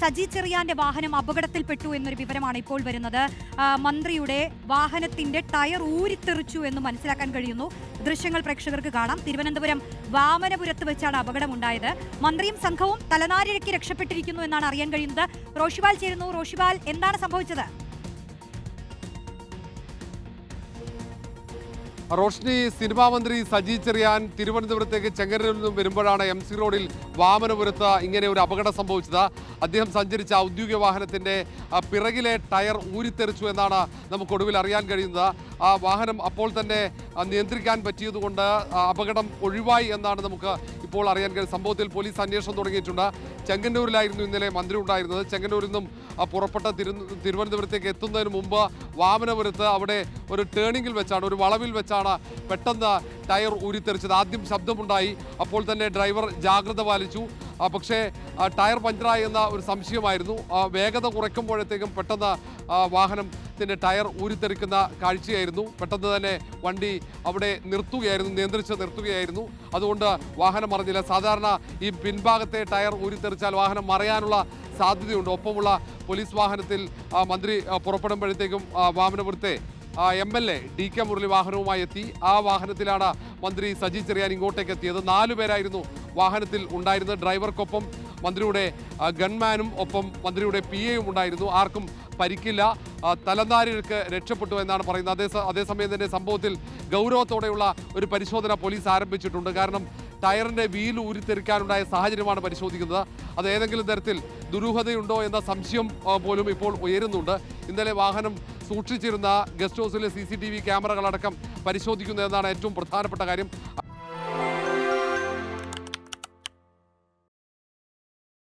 സജി ചെറിയാന്റെ വാഹനം അപകടത്തിൽപ്പെട്ടു എന്നൊരു വിവരമാണ് ഇപ്പോൾ വരുന്നത്. മന്ത്രിയുടെ വാഹനത്തിന്റെ ടയർ ഊരിത്തെറിച്ചു എന്ന് മനസ്സിലാക്കാൻ കഴിയുന്നു. ദൃശ്യങ്ങൾ പ്രേക്ഷകർക്ക് കാണാം. തിരുവനന്തപുരം വാമനപുരത്ത് വെച്ചാണ് അപകടമുണ്ടായത്. മന്ത്രിയും സംഘവും തലനാരിഴയ്ക്ക് രക്ഷപ്പെട്ടിരിക്കുന്നു എന്നാണ് അറിയാൻ കഴിയുന്നത്. റോഷിപാൽ ചേരുന്നു. റോഷിപാൽ, എന്താണ് സംഭവിച്ചത്? റോഷ്നി, സിനിമാ മന്ത്രി സജി ചെറിയാൻ തിരുവനന്തപുരത്തേക്ക് ചെങ്ങന്നൂരിൽ നിന്നും വരുമ്പോഴാണ് MC റോഡിൽ വാമനപുരത്ത് ഇങ്ങനെ ഒരു അപകടം സംഭവിച്ചത്. അദ്ദേഹം സഞ്ചരിച്ച ഔദ്യോഗിക വാഹനത്തിന്റെ പിറകിലെ ടയർ ഊരിത്തെറിച്ചു എന്നാണ് നമുക്ക് ഒടുവിൽ അറിയാൻ കഴിയുന്നത്. ആ വാഹനം അപ്പോൾ തന്നെ നിയന്ത്രിക്കാൻ പറ്റിയതുകൊണ്ട് അപകടം ഒഴിവായി എന്നാണ് നമുക്ക് ഇപ്പോൾ അറിയാൻ കഴിയും. സംഭവത്തിൽ പോലീസ് അന്വേഷണം തുടങ്ങിയിട്ടുണ്ട്. ചെങ്ങന്നൂരിലായിരുന്നു ഇന്നലെ മന്ത്രി ഉണ്ടായിരുന്നത്. ചെങ്ങന്നൂരിൽ നിന്നും പുറപ്പെട്ട തിരുവനന്തപുരത്തേക്ക് എത്തുന്നതിന് മുമ്പ് വാമനപുരത്ത് അവിടെ ഒരു ടേണിങ്ങിൽ വെച്ചാണ്, ഒരു വളവിൽ വെച്ചാണ് പെട്ടെന്ന് ടയർ ഊരിത്തെറിച്ചത്. ആദ്യം ശബ്ദമുണ്ടായി. അപ്പോൾ തന്നെ ഡ്രൈവർ ജാഗ്രത പാലിച്ചു. പക്ഷേ ടയർ പഞ്ചറായി എന്ന ഒരു സംശയമായിരുന്നു. വേഗത കുറയ്ക്കുമ്പോഴത്തേക്കും പെട്ടെന്ന് വാഹനത്തിൻ്റെ ടയർ ഊരിത്തെറിക്കുന്ന കാഴ്ചയായിരുന്നു. പെട്ടെന്ന് തന്നെ വണ്ടി അവിടെ നിയന്ത്രിച്ച് നിർത്തുകയായിരുന്നു. അതുകൊണ്ട് വാഹനം മറിഞ്ഞില്ല. സാധാരണ ഈ പിൻഭാഗത്തെ ടയർ ഊരിത്തെറിച്ചാൽ വാഹനം മറയാനുള്ള സാധ്യതയുണ്ട്. ഒപ്പമുള്ള പോലീസ് വാഹനത്തിൽ മന്ത്രി പുറപ്പെടുമ്പോഴത്തേക്കും വാമനപുരത്തെ MLA DK മുരളി വാഹനവുമായി എത്തി. ആ വാഹനത്തിലാണ് മന്ത്രി സജി ചെറിയാൻ ഇങ്ങോട്ടേക്ക് എത്തിയത്. 4 പേരായിരുന്നു വാഹനത്തിൽ ഉണ്ടായിരുന്നത്. ഡ്രൈവർക്കൊപ്പം മന്ത്രിയുടെ ഗൺമാനും ഒപ്പം മന്ത്രിയുടെ PAയും ഉണ്ടായിരുന്നു. ആർക്കും പരിക്കില്ല. തലനാരിഴക്ക് രക്ഷപ്പെട്ടു എന്നാണ് പറയുന്നത്. അതേസമയം തന്നെ സംഭവത്തിൽ ഗൗരവത്തോടെയുള്ള ഒരു പരിശോധന പോലീസ് ആരംഭിച്ചിട്ടുണ്ട്. കാരണം ടയറിൻ്റെ വീൽ ഊരിത്തെറിക്കാനുണ്ടായ സാഹചര്യമാണ് പരിശോധിക്കുന്നത്. അത് ഏതെങ്കിലും തരത്തിൽ ദുരൂഹതയുണ്ടോ എന്ന സംശയം പോലും ഇപ്പോൾ ഉയരുന്നുണ്ട്. ഇന്നലെ വാഹനം സൂക്ഷിച്ചിരുന്ന ഗസ്റ്റ് ഹൗസിലെ CCTV ക്യാമറകളടക്കം പരിശോധിക്കുന്നതെന്നാണ് ഏറ്റവും പ്രധാനപ്പെട്ട കാര്യം.